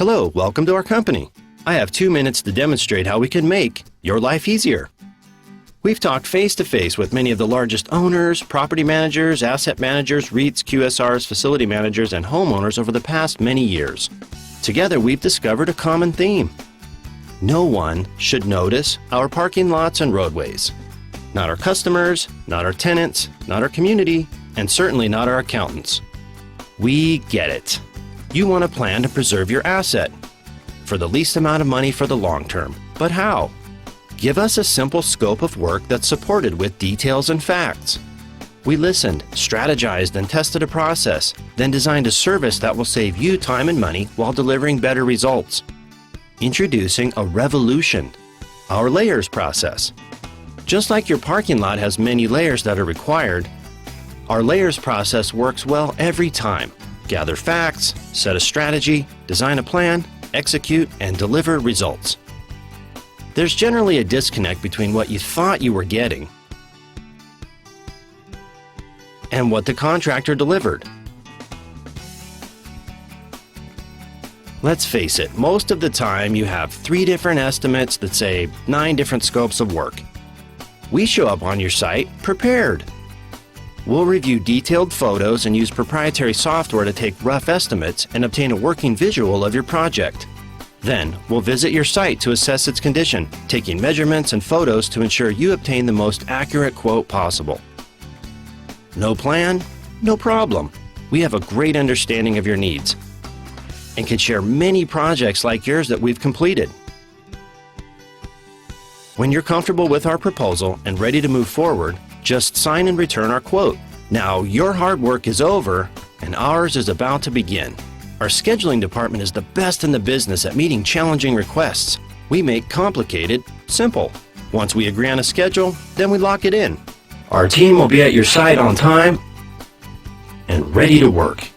Hello, welcome to our company. I have 2 minutes to demonstrate how we can make your life easier. We've talked face-to-face with many of the largest owners, property managers, asset managers, REITs, QSRs, facility managers, and homeowners over the past many years. Together, we've discovered a common theme. No one should notice our parking lots and roadways. Not our customers, not our tenants, not our community, and certainly not our accountants. We get it. You want a plan to preserve your asset for the least amount of money for the long term. But how? Give us a simple scope of work that's supported with details and facts. We listened, strategized, and tested a process, then designed a service that will save you time and money while delivering better results. Introducing a revolution, our layers process. Just like your parking lot has many layers that are required, our layers process works well every time. Gather facts, set a strategy, design a plan, execute, and deliver results. There's generally a disconnect between what you thought you were getting and what the contractor delivered. Let's face it, most of the time you have 3 different estimates that say 9 different scopes of work. We show up on your site prepared. We'll review detailed photos and use proprietary software to take rough estimates and obtain a working visual of your project. Then, we'll visit your site to assess its condition, taking measurements and photos to ensure you obtain the most accurate quote possible. No plan? No problem. We have a great understanding of your needs and can share many projects like yours that we've completed. When you're comfortable with our proposal and ready to move forward, just sign and return our quote. Now your hard work is over and ours is about to begin. Our scheduling department is the best in the business at meeting challenging requests. We make complicated simple. Once we agree on a schedule, then we lock it in. Our team will be at your site on time and ready to work.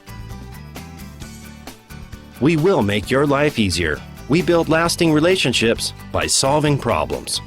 We will make your life easier. We build lasting relationships by solving problems.